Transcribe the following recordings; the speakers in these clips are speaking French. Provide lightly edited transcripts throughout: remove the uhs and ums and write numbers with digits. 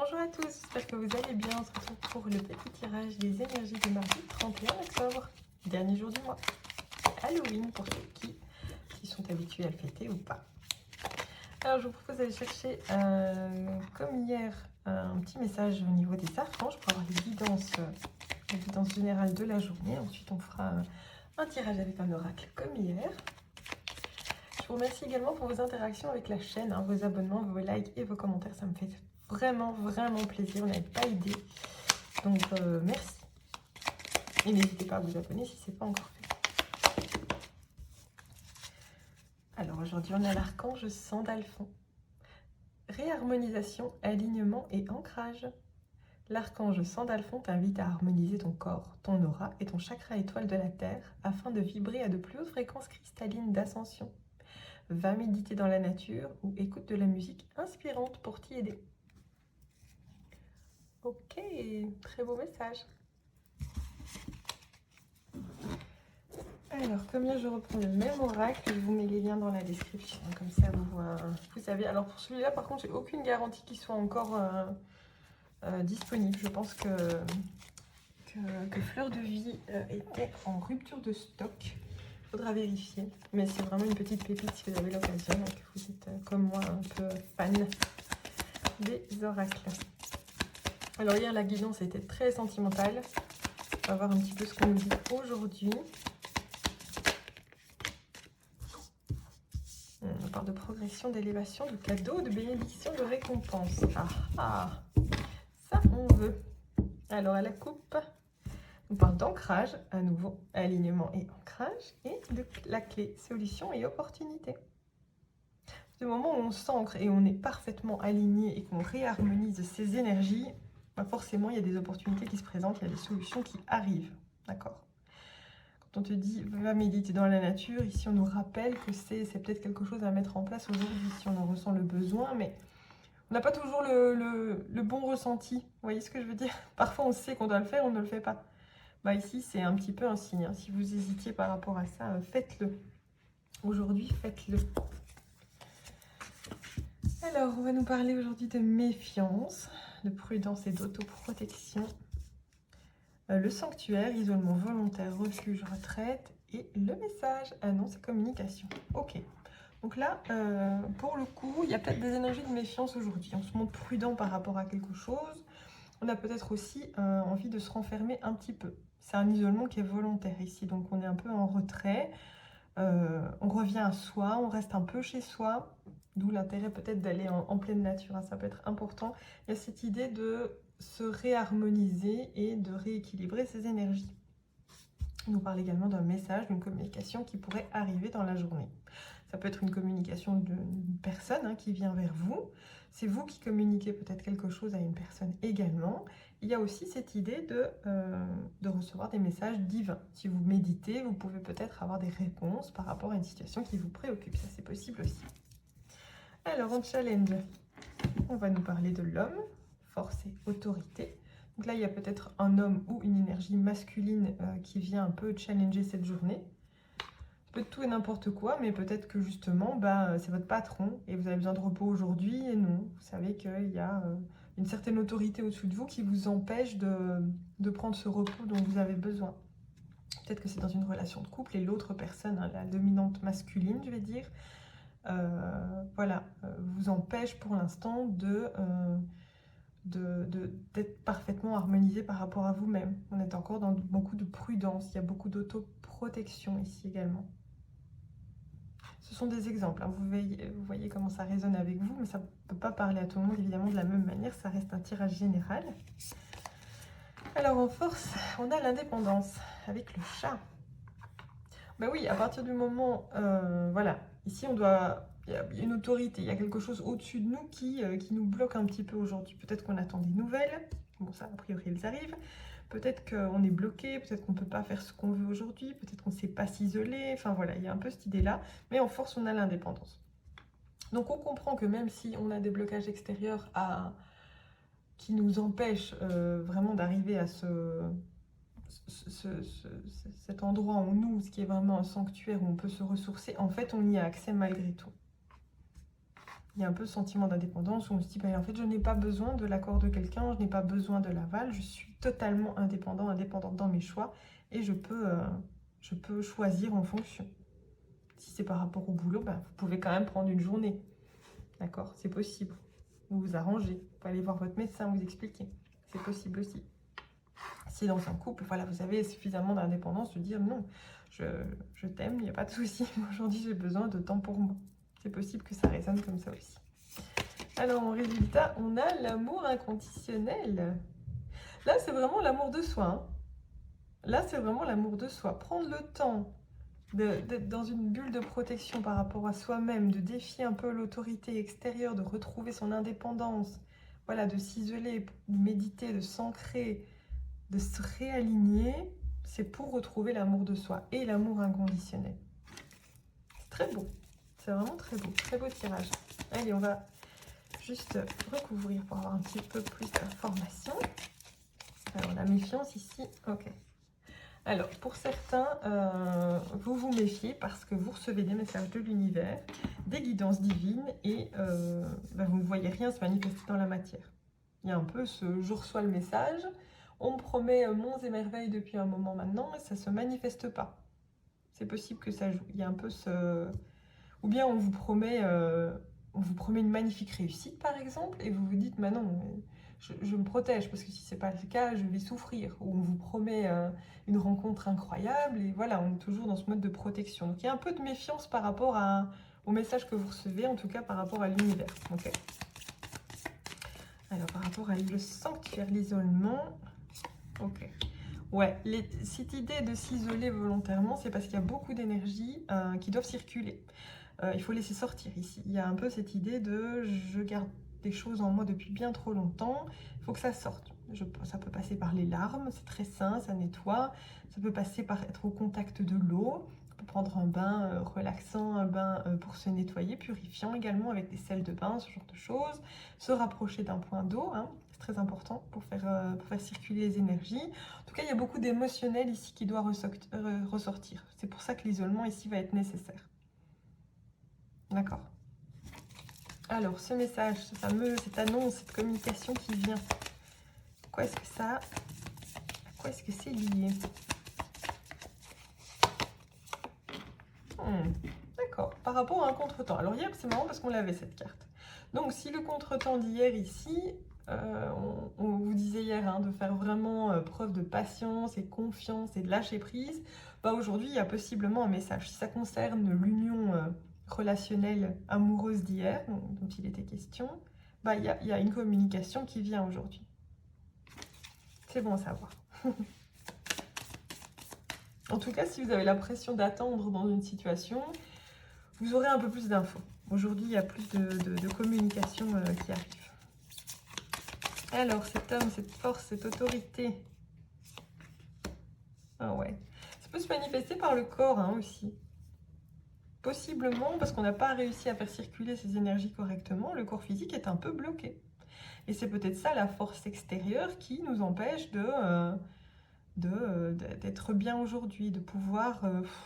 Bonjour à tous, j'espère que vous allez bien. On se retrouve pour le petit tirage des énergies du mardi 31 octobre, dernier jour du mois. Halloween pour ceux qui sont habitués à le fêter ou pas. Alors je vous propose d'aller chercher, comme hier, un petit message au niveau des archanges pour avoir les guidances générales de la journée. Ensuite on fera un tirage avec un oracle comme hier. Je vous remercie également pour vos interactions avec la chaîne, vos abonnements, vos likes et vos commentaires. Ça me fait vraiment plaisir, vous n'avez pas idée. Donc merci. Et n'hésitez pas à vous abonner si ce n'est pas encore fait. Alors aujourd'hui on a l'archange Sandalphon. Réharmonisation, alignement et ancrage. L'archange Sandalphon t'invite à harmoniser ton corps, ton aura et ton chakra étoile de la Terre afin de vibrer à de plus hautes fréquences cristallines d'ascension. Va méditer dans la nature ou écoute de la musique inspirante pour t'y aider. Ok, très beau message. Alors, comme hier je reprends le même oracle, je vous mets les liens dans la description, comme ça vous savez. Alors pour celui-là, par contre, j'ai aucune garantie qu'il soit encore disponible. Je pense que Fleur de Vie était en rupture de stock. Faudra vérifier, mais c'est vraiment une petite pépite si vous avez l'occasion, donc vous êtes comme moi un peu fan des oracles. Alors hier la guidance était très sentimentale, on va voir un petit peu ce qu'on nous dit aujourd'hui. On parle de progression, d'élévation, de cadeaux, de bénédiction, de récompense. Ça on veut. Alors à la coupe, on parle d'ancrage, à nouveau, alignement et ancrage, et de la clé, solution et opportunité. Du moment où on s'ancre et on est parfaitement aligné et qu'on réharmonise ses énergies, forcément il y a des opportunités qui se présentent, il y a des solutions qui arrivent, d'accord? Quand on te dit va méditer dans la nature, ici on nous rappelle que c'est peut-être quelque chose à mettre en place aujourd'hui si on en ressent le besoin, mais on n'a pas toujours le bon ressenti. Vous voyez ce que je veux dire? Parfois on sait qu'on doit le faire, on ne le fait pas. Ici c'est un petit peu un signe. Si vous hésitiez par rapport à ça, faites-le. Aujourd'hui, faites-le. Alors, on va nous parler aujourd'hui de méfiance, de prudence et d'autoprotection. Le sanctuaire, isolement volontaire, refuge, retraite. Et le message, annonce et communication. Ok. Donc là, pour le coup, il y a peut-être des énergies de méfiance aujourd'hui. On se montre prudent par rapport à quelque chose. On a peut-être aussi envie de se renfermer un petit peu. C'est un isolement qui est volontaire ici. Donc on est un peu en retrait. On revient à soi, on reste un peu chez soi. D'où l'intérêt peut-être d'aller en pleine nature. Ça peut être important. Il y a cette idée de se réharmoniser et de rééquilibrer ses énergies. On nous parle également d'un message, d'une communication qui pourrait arriver dans la journée. Ça peut être une communication d'une personne qui vient vers vous. C'est vous qui communiquez peut-être quelque chose à une personne également. Il y a aussi cette idée de recevoir des messages divins. Si vous méditez, vous pouvez peut-être avoir des réponses par rapport à une situation qui vous préoccupe. Ça, c'est possible aussi. Alors, en challenge, on va nous parler de l'homme, force et autorité. Donc là, il y a peut-être un homme ou une énergie masculine qui vient un peu challenger cette journée. Ça peut être tout et n'importe quoi, mais peut-être que justement, c'est votre patron et vous avez besoin de repos aujourd'hui et non. Vous savez qu'il y a une certaine autorité au-dessus de vous qui vous empêche de prendre ce repos dont vous avez besoin. Peut-être que c'est dans une relation de couple et l'autre personne, la dominante masculine, je vais dire, vous empêche pour l'instant d'être parfaitement harmonisé par rapport à vous-même. On est encore dans beaucoup de prudence, il y a beaucoup d'autoprotection ici également. Ce sont des exemples, vous voyez comment ça résonne avec vous, mais ça ne peut pas parler à tout le monde évidemment de la même manière, ça reste un tirage général. Alors en force, on a l'indépendance avec le chat. Oui, à partir du moment, ici on doit... Il y a une autorité, il y a quelque chose au-dessus de nous qui nous bloque un petit peu aujourd'hui. Peut-être qu'on attend des nouvelles. Bon, ça, a priori, elles arrivent. Peut-être qu'on est bloqué, peut-être qu'on ne peut pas faire ce qu'on veut aujourd'hui, peut-être qu'on ne sait pas s'isoler. Enfin, voilà, il y a un peu cette idée-là. Mais en force, on a l'indépendance. Donc, on comprend que même si on a des blocages extérieurs qui nous empêchent vraiment d'arriver à cet endroit en nous, ce qui est vraiment un sanctuaire où on peut se ressourcer, en fait, on y a accès malgré tout. Il y a un peu ce sentiment d'indépendance où on se dit, en fait, je n'ai pas besoin de l'accord de quelqu'un, je n'ai pas besoin de l'aval, je suis totalement indépendante dans mes choix et je peux choisir en fonction. Si c'est par rapport au boulot, vous pouvez quand même prendre une journée. D'accord? C'est possible. Vous vous arrangez. Vous pouvez aller voir votre médecin, vous expliquer. C'est possible aussi. Si dans un couple, voilà, vous avez suffisamment d'indépendance de dire non, je t'aime, il n'y a pas de souci. Aujourd'hui, j'ai besoin de temps pour moi. C'est possible que ça résonne comme ça aussi. Alors, en résultat, on a l'amour inconditionnel. Là, c'est vraiment l'amour de soi. Hein. Là, c'est vraiment l'amour de soi. Prendre le temps d'être dans une bulle de protection par rapport à soi-même, de défier un peu l'autorité extérieure, de retrouver son indépendance, voilà, de s'isoler, de méditer, de s'ancrer, de se réaligner, c'est pour retrouver l'amour de soi et l'amour inconditionnel. C'est très beau, c'est vraiment très beau tirage. Allez, on va juste recouvrir pour avoir un petit peu plus d'informations. Alors, la méfiance ici, ok. Alors, pour certains, vous vous méfiez parce que vous recevez des messages de l'univers, des guidances divines et vous ne voyez rien se manifester dans la matière. Il y a un peu ce « je reçois le message », on me promet monts et merveilles depuis un moment maintenant, mais ça ne se manifeste pas. C'est possible que ça joue. Il y a un peu ce... Ou bien on vous promet une magnifique réussite, par exemple, et vous vous dites « non, je me protège, parce que si ce n'est pas le cas, je vais souffrir. » Ou on vous promet une rencontre incroyable, et voilà, on est toujours dans ce mode de protection. Donc il y a un peu de méfiance par rapport au message que vous recevez, en tout cas par rapport à l'univers. Okay. Alors, par rapport à le sanctuaire, l'isolement... Ok. Ouais, cette idée de s'isoler volontairement, c'est parce qu'il y a beaucoup d'énergie qui doivent circuler. Il faut laisser sortir ici. Il y a un peu cette idée de je garde des choses en moi depuis bien trop longtemps, il faut que ça sorte. Ça peut passer par les larmes, c'est très sain, ça nettoie. Ça peut passer par être au contact de l'eau. On peut prendre un bain relaxant, un bain pour se nettoyer, purifiant également avec des sels de bain, ce genre de choses. Se rapprocher d'un point d'eau, hein, c'est très important pour faire circuler les énergies. En tout cas, il y a beaucoup d'émotionnel ici qui doit ressortir. C'est pour ça que l'isolement ici va être nécessaire. D'accord. Alors, ce message, cette annonce, cette communication qui vient, à quoi est-ce que c'est lié? D'accord, par rapport à un contretemps. Alors hier, c'est marrant parce qu'on l'avait cette carte. Donc, si le contretemps d'hier ici, on vous disait hier hein, de faire vraiment preuve de patience et confiance et de lâcher prise, aujourd'hui, il y a possiblement un message. Si ça concerne l'union relationnelle amoureuse d'hier, dont il était question, il y a une communication qui vient aujourd'hui. C'est bon à savoir. En tout cas, si vous avez l'impression d'attendre dans une situation, vous aurez un peu plus d'infos. Aujourd'hui, il y a plus de communication qui arrive. Alors, cet homme, cette force, cette autorité. Ah ouais. Ça peut se manifester par le corps hein, aussi. Possiblement, parce qu'on n'a pas réussi à faire circuler ces énergies correctement, le corps physique est un peu bloqué. Et c'est peut-être ça la force extérieure qui nous empêche d'être bien aujourd'hui, de pouvoir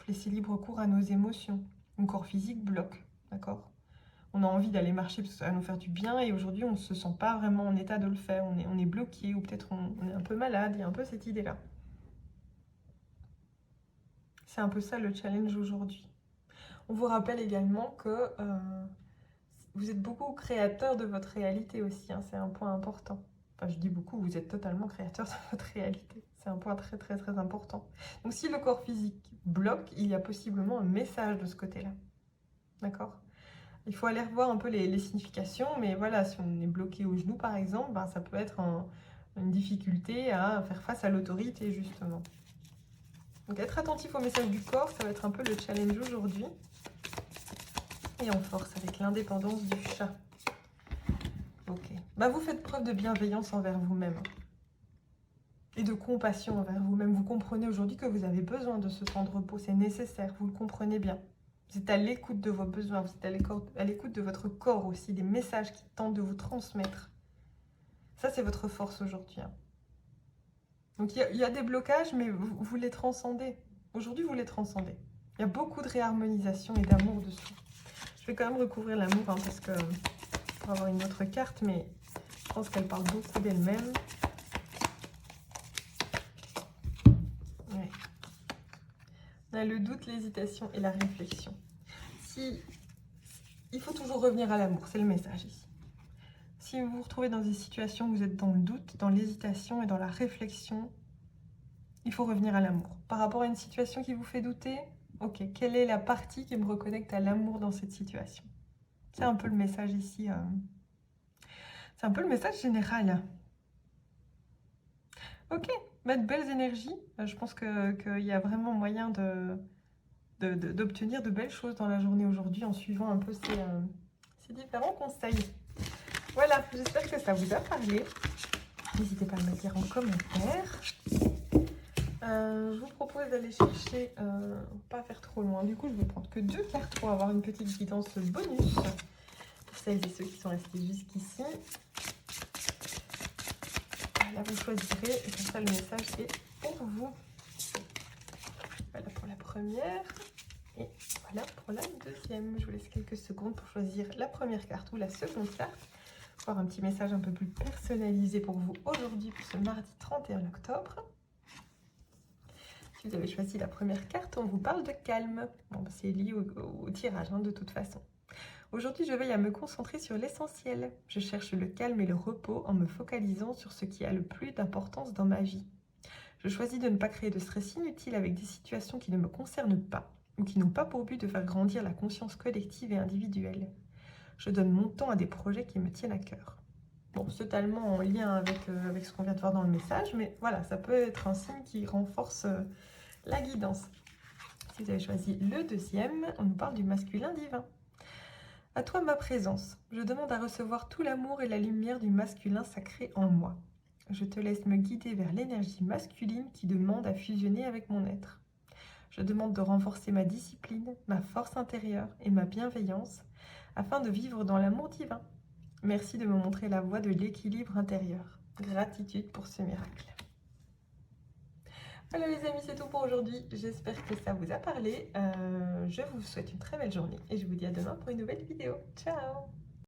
laisser libre cours à nos émotions. Le corps physique bloque, d'accord? On a envie d'aller marcher parce que ça va nous faire du bien et aujourd'hui on ne se sent pas vraiment en état de le faire, on est bloqué ou peut-être on est un peu malade, il y a un peu cette idée-là. C'est un peu ça le challenge aujourd'hui. On vous rappelle également que vous êtes beaucoup créateur de votre réalité aussi, hein, c'est un point important. Enfin, je dis beaucoup, vous êtes totalement créateur de votre réalité. C'est un point très très très important. Donc si le corps physique bloque, il y a possiblement un message de ce côté-là. D'accord ? Il faut aller revoir un peu les significations, mais voilà, si on est bloqué au genou par exemple, ça peut être une difficulté à faire face à l'autorité justement. Donc être attentif au message du corps, ça va être un peu le challenge aujourd'hui. Et en force avec l'indépendance du chat. Ok. Vous faites preuve de bienveillance envers vous-même. Et de compassion envers vous-même. Vous comprenez aujourd'hui que vous avez besoin de ce temps de repos. C'est nécessaire, vous le comprenez bien. Vous êtes à l'écoute de vos besoins. Vous êtes à l'écoute de votre corps aussi. Des messages qui tentent de vous transmettre. Ça, c'est votre force aujourd'hui. Hein. Donc, il y a des blocages, mais vous les transcendez. Aujourd'hui, vous les transcendez. Il y a beaucoup de réharmonisation et d'amour dessous. Je vais quand même recouvrir l'amour hein, parce que pour avoir une autre carte, mais je pense qu'elle parle beaucoup d'elle-même. Ouais. On a le doute, l'hésitation et la réflexion. Il faut toujours revenir à l'amour, c'est le message ici. Si vous vous retrouvez dans des situations où vous êtes dans le doute, dans l'hésitation et dans la réflexion, il faut revenir à l'amour. Par rapport à une situation qui vous fait douter, ok, quelle est la partie qui me reconnecte à l'amour dans cette situation? C'est un peu le message ici. C'est un peu le message général. Ok, de belles énergies. Je pense qu'il y a vraiment moyen d'obtenir de belles choses dans la journée aujourd'hui en suivant un peu ces différents conseils. Voilà, j'espère que ça vous a parlé. N'hésitez pas à me le dire en commentaire. Je vous propose d'aller chercher, pas faire trop loin. Du coup, je vais prendre que 2 cartes pour avoir une petite guidance bonus. Pour celles et ceux qui sont restés jusqu'ici. Là, vous choisirez et comme ça, le message est pour vous. Voilà pour la première. Et voilà pour la deuxième. Je vous laisse quelques secondes pour choisir la première carte ou la seconde carte. Voir un petit message un peu plus personnalisé pour vous aujourd'hui, pour ce mardi 31 octobre. Si vous avez choisi la première carte, on vous parle de calme. Bon, c'est lié au tirage, hein, de toute façon. Aujourd'hui, je veille à me concentrer sur l'essentiel. Je cherche le calme et le repos en me focalisant sur ce qui a le plus d'importance dans ma vie. Je choisis de ne pas créer de stress inutile avec des situations qui ne me concernent pas ou qui n'ont pas pour but de faire grandir la conscience collective et individuelle. Je donne mon temps à des projets qui me tiennent à cœur. Bon, c'est totalement en lien avec ce qu'on vient de voir dans le message, mais voilà, ça peut être un signe qui renforce la guidance. Si vous avez choisi le deuxième, on nous parle du masculin divin. À toi ma présence, je demande à recevoir tout l'amour et la lumière du masculin sacré en moi. Je te laisse me guider vers l'énergie masculine qui demande à fusionner avec mon être. Je demande de renforcer ma discipline, ma force intérieure et ma bienveillance afin de vivre dans l'amour divin. Merci de me montrer la voie de l'équilibre intérieur. Gratitude pour ce miracle. Voilà les amis, c'est tout pour aujourd'hui. J'espère que ça vous a parlé. Je vous souhaite une très belle journée et je vous dis à demain pour une nouvelle vidéo. Ciao!